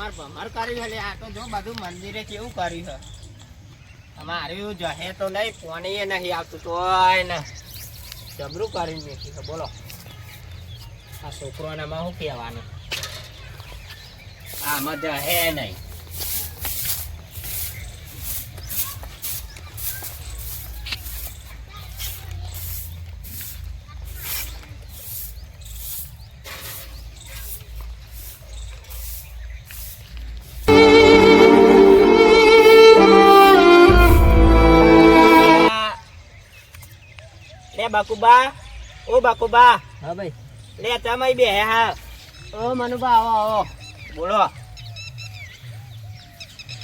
ભમાર ભમાર કર્યું છે આ તો જો બધું મંદિરે કેવું કર્યું છે અમારું જહે તો નહીં પાણી નહીં આવતું તોય ને જબરું કરીને બેઠી છે બોલો આ છોકરોનામાં શું કહેવાનું આમાં જહે નહીં બાકુબા ઓ બાકુબા હા ભાઈ લે તમે બે હા ઓ મનુબા આવો આવો બોલો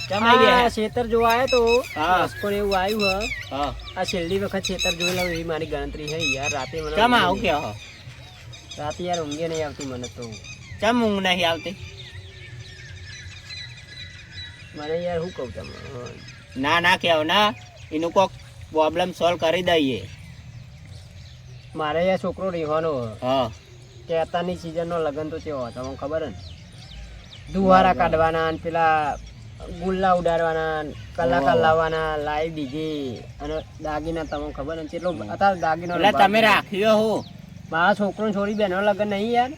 તમે બે ખેતર જોવા આવ્યો તો હા પણ એવું આવ્યું હ આ છેલ્લી વખત ખેતર જોઈ લઉં એવી મારી ગણતરી છે યાર રાતે મને તમે આવું કે હો રાતે યાર ઊંઘે નહીં આવતી મને તો ચમ ઊંઘ નહીં આવતી મને યાર શું કહું તમે ના ના કેવો ના એનું કોક પ્રોબ્લેમ સોલ્વ કરી દઈએ મારે યાર છોકરો રહેવાનો હા કે અત્યારની સિઝનનો લગ્ન તો કેવો તમને ખબર ને દુવારા કાઢવાના ને પેલા ગુલ્લા ઉડાડવાના કલાકાર લાવવાના લાઈવ ડીજે અને દાગીના તમને ખબર ને કેટલો અત્યારે દાગીનો એટલે તમે રાખ્યો હો મારા છોકરો છોડી બેનો લગ્ન નહીં યાર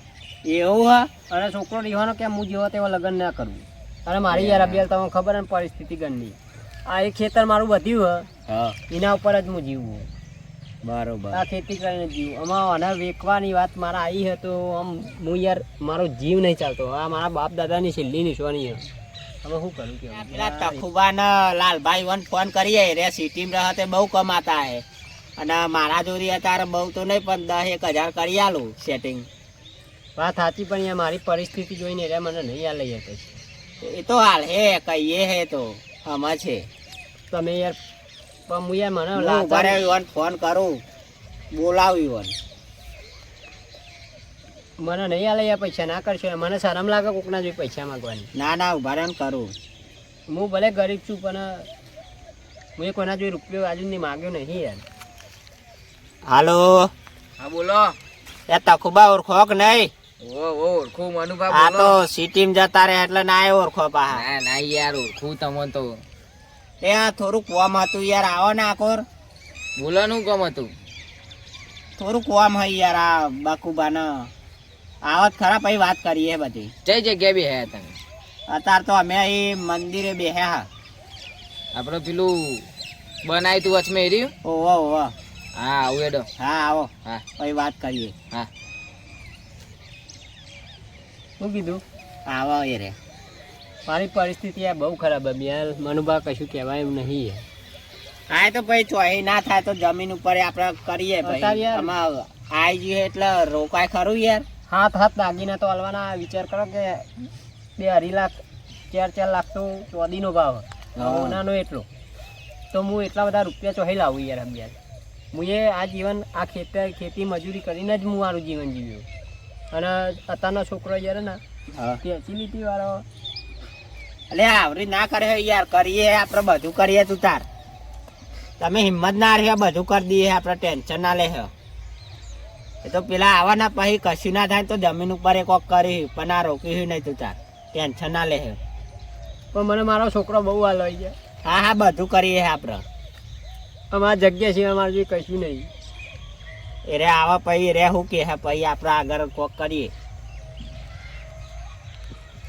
એવું હા અને છોકરો રહેવાનો કે હું જેવો તેવો લગ્ન ના કરવું અને મારી યાર અભ્યાસ તમને ખબર ને પરિસ્થિતિ ગણની આ એક ખેતર મારું વધ્યું હા એના ઉપર જ હું જીવું બરોબર આ ખેતી કરીને જીવ આમાં અને વેચવાની વાત મારા આવી હતો આમ હું યાર મારો જીવ નહીં ચાલતો આ મારા બાપ દાદાની છેલ્લી નિશાની છે હવે શું કરું કે પેલા તખુબા ને લાલભાઈ વન ફોન કરીએ રે સિટીમાં રહે બહુ કમાતા હે અને મારા જોડી અત્યારે બહુ તો નહીં પણ 10-1 હજાર કરી આલું સેટિંગ વાત સાચી પણ યાર મારી પરિસ્થિતિ જોઈને રે મને નહીં આ લઈ શકે એ તો હાલ હે કહીએ હે તો આમાં છે તમે યાર પણ હું યાર મને લાલભાઈ ફોન કરું બોલાવ્યું મને નહીં આલે યાર પૈસા ના કરશો મને શરમ લાગે કોકના જોઈ પૈસા માંગવાની ના ના ઉભા રહે કરું હું ભલે ગરીબ છું પણ હું કોના જોઈ રૂપિયો આજુ ની માગ્યો નહીં યાર હાલો હા બોલો એ તખુબા ઓળખો કે નહીં ઓળખું મનુભા આ બોલો તો સિટીમાં જતા રહે એટલે ના ઓળખો પાહા ના ના યાર ઓળખું તમને તો ત્યાં થોડુંક કોમ હતું યાર આવો ને આકોર બોલો નું ગમ હતું થોડુંક કોમ હોય યાર આ બાકુબાને આવત ખરા પછી વાત કરીએ બધી કઈ જગ્યાએ બે હે તમે અત્યારે તો અમે અહીં મંદિરે બેહ્યા આપડે પેલું બનાય તું વચમે રહ્યું ઓહો ઓહો હા આવું એડો હા આવો હા પછી વાત કરીએ હા શું કીધું આવો એ રે મારી પરિસ્થિતિ આ બહુ ખરાબ હતી યાર મનુભા કશું કહેવાય એમ નહીં યાર હા તો ભાઈ ચોહી ના થાય તો જમીન ઉપર આપણે કરીએ ભાઈ આમાં આવી જઈએ એટલે રોકાય ખરું યાર હાથ દાગીના તો હાલવાના વિચાર કરો કે 2-2.5 લાખ 4 લાખ તો ચોદીનો ભાવ નાનો એટલો તો હું એટલા બધા રૂપિયા ચોહી લાવું યાર અભ્યાસ હું એ આ જીવન આ ખેતી મજૂરી કરીને જ હું મારું જીવન જીવ્યું અને અત્યારનો છોકરો યાર ને ફેસિલિટી વાળો એટલે આવરી ના કરે યાર કરીએ આપણે બધું કરીએ તું તાર તમે હિંમત ના રહે બધું કરી દઈએ આપણે ટેન્શન ના લે એ તો પેલા આવવાના પછી કશું ના થાય તો જમીન ઉપર એક કરી પણ આ રોકી નહીં તું તાર ટેન્શન ના લે પણ મને મારો છોકરો બહુ હાલ હોય છે હા હા બધું કરીએ આપણે અમારા જગ્યા સિવાય મારું જે કશું નહીં એ રે આવા પછી રે શું કે પછી આપણે આગળ કોક કરીએ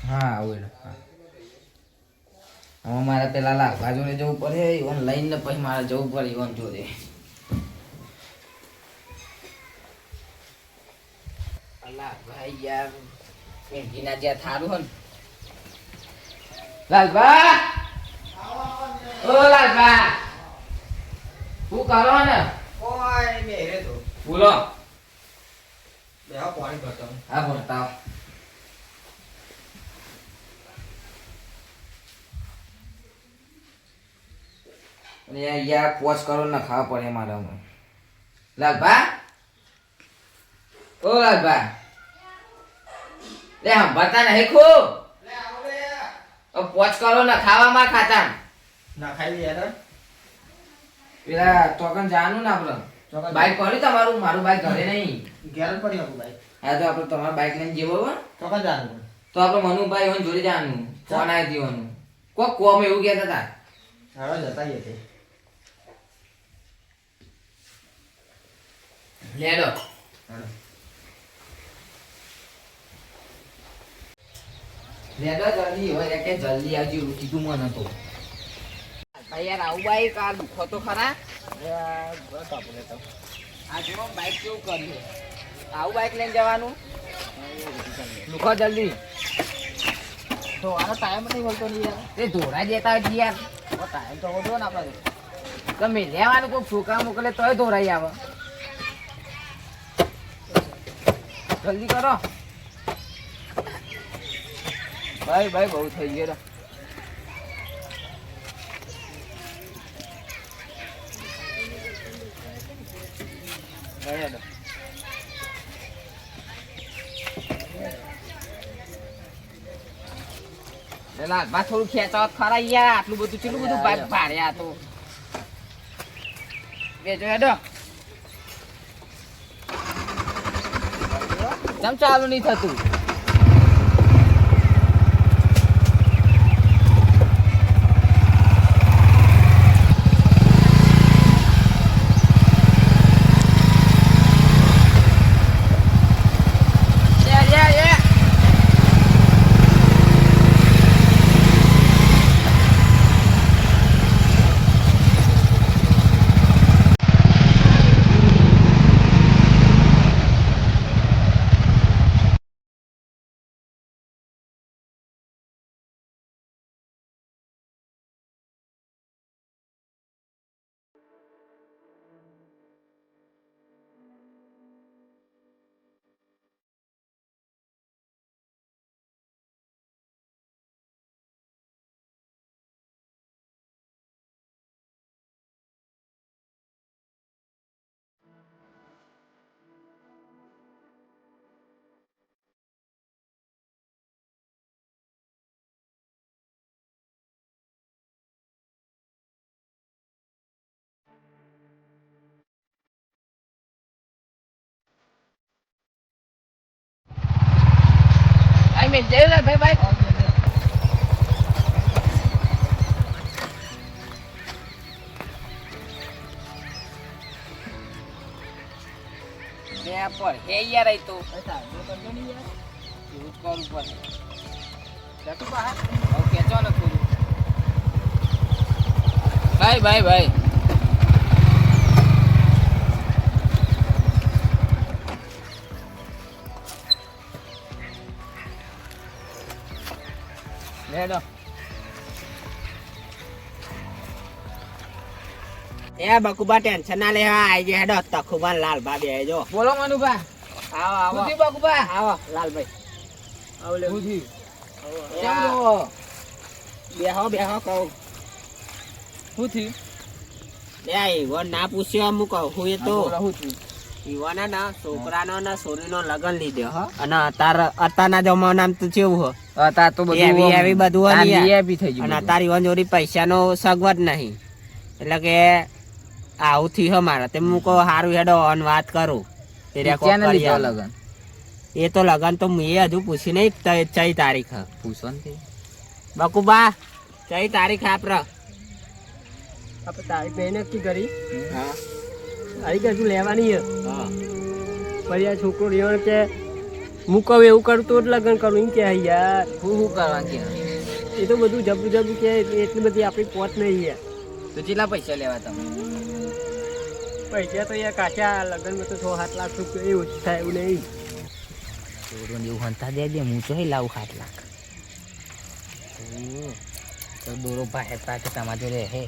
હા આવું એડો હવે મારે પેલા લાભા જોડે જવું પડે ઈવન લઈને પછી મારે જવું પડે ઈવન જોડે લાલભાઈ યાર એન્જીના જ્યાં થારું હો ને લાલભા ઓ લાલભા શું કરો ને ઓય મેરે તો બોલો બેહો પાણી ભરતો હા ભરતા યાર 5 કરોડ ના ખાવા પડે મારા લાલભા ઓ લાલભા લે હમ બતા નહીં ખો લે આવો લે 5 કરોડ ના ખાવામાં ખાતા ના ખાઈ યાર પેલા તોકન જાનું ને આપણે બાઈક પડી તમારું મારું બાઈક ઘરે નહીં ઘેર પડી હતું બાઈક હા તો આપણે તમારા બાઈક લઈને જેવો તો કા જાનું તો આપણે મનુભાઈ હોય જોડે જાનું કોણ આવી દીવાનું કોક કોમ એવું કહેતા હતા હારો જતા જઈએ તે. લેડો લેડો જલ્દી હોય કે જલ્દી આવજો એવું કીધું મને તો ભાઈ યાર આવું બાઈક આ દુખો તો ખરા આ જો બાઈક કેવું કર્યું આવું બાઈક લઈને જવાનું દુખો જલ્દી તો આનો ટાઈમ નહીં મળતો નહીં યાર. એ ધોરા જતા હોય યાર ટાઈમ તો વધો ને આપણે. તમે લેવાનું કોઈ છોકરા મોકલે તોય ધોરાઈ આવે જલ્દી કરો ભાઈ ભાઈ બહુ થઈ ગયો લાલભા થોડું ખેંચાવત ખરા યાર આટલું બધું કેટલું બધું ભારે આ તો બેજો હેડો કેમ ચાલુ નહીં થતું મિલ જાય ભાઈ ભાઈ પર હે યાર આઈ તો એવું જ કરવું પડે ઓકે ચાલો થોડું ભાઈ ભાઈ ભાઈ લેડો એ બકુબા ટેન્શન ના લે આઈ જે હેડો તખુબા લાલબા બે જો બોલો મનુભા આવો આવો બુધી બકુબા આવો લાલભાઈ આવો લે. બુધી કેમ કેમ છો? બેહો બેહો કહું શું થયું બે ઈવન ના પૂછ્યો હું કહું હું એ તો શું થયું ઈવને ના છોકરાનો ને છોરીનો લગન લીધો હો અને અત્યારના જમાનામાં તો કેવું હો હતા તો એવી બધું હોય ને યાર. વીઆઈપી થઈ અને ગયું અત્યારે ઈવન જોડી પૈસાનો સગવડ નહીં એટલે કે આવું થયું હો મારે તે હું કહું સારું હેડો અને વાત કરું તે રે કોક ક્યાં કરી લીધો આલો. લગન એ તો લગન તો મેં હજુ પૂછી નહીં ચઈ તારીખ હ. પૂછો ને બકુબા ચઈ તારીખ આપડે આપણે તારીખ નહીં નક્કી કરી. હા તારીખ હજુ લેવાની છે. હા પછી આ છોકરો રહ્યો કે હું કહું એવું કરું તો જ લગ્ન કરું એમ કે યાર. શું કરવાનું કે એ તો બધું જબરું જબરું કે એટલી બધી આપણી પહોંચ નહીં યાર. તો કેટલા પૈસા લેવા તમે પૈસા તો યાર કાચા લગ્નમાં તો 6-7 લાખ રૂપિયા એ ઓછું થાય એવું નહીં. એવું હંતા દે હું તો લાવું 7 લાખ તો દોરો ભાઈ પાસે તમારા જોડે હે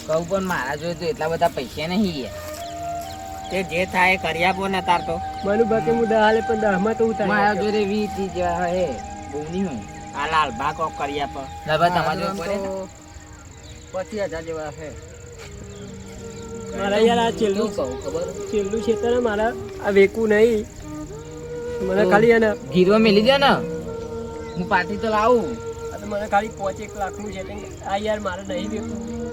કહું પણ મારા જોડે તો એટલા બધા પૈસા નહીં યાર તે જે થાય એ કરી આપો ને તાર તો મારું બાકી હું 10 હાલે પણ 10 માં તો મારા ઉતાર જોડે 20 જેવા હે બહુ નહીં હું આ લાલબા કોક કરી આપો તમારા જોડે પડે ને? 25,000 જેવા છે મારા યાર. આ છેલ્લું શું કહું ખબર છેલ્લું છે તો મારા આ વેકું નહીં મને ખાલી એને ગીરવા મેલી દે ને હું પાર્ટી તો લાવું આ તો મને ખાલી 5-1 લાખનું છે. આ યાર મારે નહીં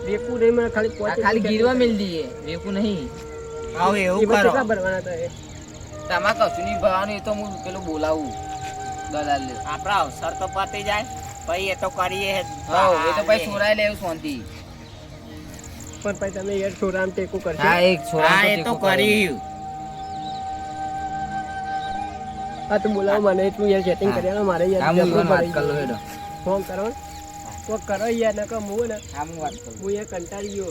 વેકું નહીં મને ખાલી આ ખાલી ગીરવા મેલી દઈએ વેકું નહીં આવ એવું કરો કેટલા ભરવાના હતા એ? તમારે કશું નહીં ભરવાનું એ તો હું પેલું બોલાવું દલાલ લે આપણા અવસર તો પતી જાય પછી એ તો કરીએ જ. હા એ તો પછી સોરાય લેવું શાંતિ પણ પછી તમે યાર છોરામ ટેકો કરશો હા એક છોરા હા એ તો કર્યું. હા તો બોલાવો મને એટલું યાર સેટિંગ હા. કરી આલો મારે હા યાર હું જબરું ઈવન વાત પડી કર લો ગયું. હેડો ફોન કરો કોક કરો યાર નકર હું ને હા હું વાત કરું હું યાર કંટાળી ગયો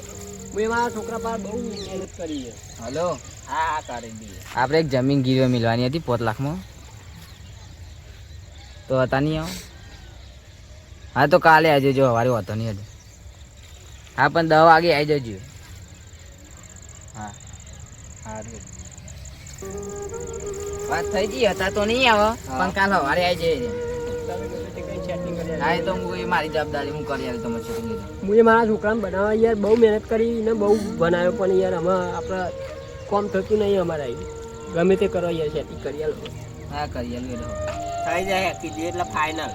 હું એ મારા છોકરા પાસે બહુ મહેનત કરી છે હલો હા હા કરી દઈએ. આપણે એક જમીન ગીરવે મિલવાની હતી 5 લાખમાં તો હતા નહીં આવો હા તો કાલે આવી જજો સવારે હોતો નહીં હજુ હા પણ 10 વાગે આવી જજો હા સારું વાત થઈ ગઈ હતા તો નહીં આવે પણ કાલ સવારે આવી જઈએ તમે ગમે તે કંઈ સેટિંગ કરી હા આલો. એ તો હું એ મારી જવાબદારી હું કરી આવું તમારે શૂટિંગ હું એ મારા છોકરાને બનાવવા યાર બહુ મહેનત કરી ને બહુ બનાવ્યો પણ યાર આમાં આપણે કોમ થતું નહીં અમારા અહીં. ગમે તે કરો યાર સેટિંગ કરી આલો. હા કરી આવું હેડો થઈ જાય કીધું એટલે ફાઇનલ.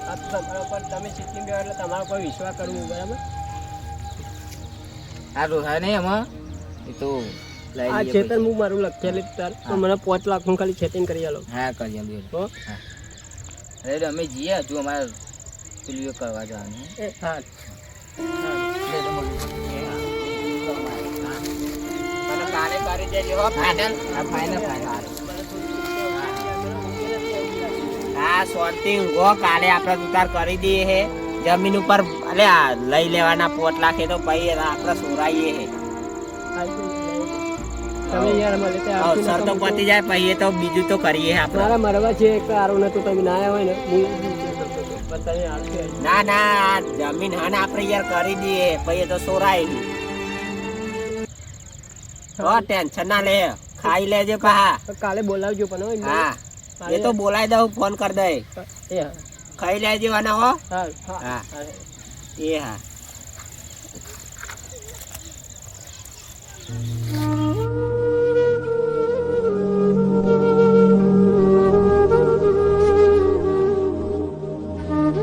આ તો તમારા પર તમે સિસ્ટમ બેવા એટલે તમારા પર વિશ્વાસ કરવું બરાબર. હા રોહા નહીં એમાં એ તો લઈ આ લઈએ ખેતર પૈસા. હું મારું લખેલું તાર તો મને 5 લાખનું ખાલી સેટિંગ કરી આલો. હા કરી આવું હેડો હો અરે અમે જઈએ હજુ અમારે પેલું એ કરવા જવાનું એ હા મને કાલે કરી દેજો હો ફાઇનલ. હા ફાઇનલ ફાઇનલ હા શાંતિ ઊંઘો કાલે આપણે ઉતાર કરી દઈએ હે જમીન ઉપર. અલે આ લઈ લેવાના 5 લાખ એ તો પછી આપણે સોરાઈએ હે. તમે યાર મને તે આવતું અવસર તો નતું. પતી જાય પછી એ તો બીજું તો કરીએ હે આપણે. મારા મરવા છે એક આરો નતો તમે ના આવ્યા હોય ને હું પણ તમે આવશે ના ના આ જમીન હન આપણે યાર કરી દઈએ પછી એ તો સોરાય. હો ટેન્શન ના લે ખાઈ લેજે પા. કાલે બોલાવજો પણ હો. હા એ તો બોલાવી દઉં ફોન કરી દે. એ હા ખાઈ લેજે અને હો. હા હા. હા એ હા.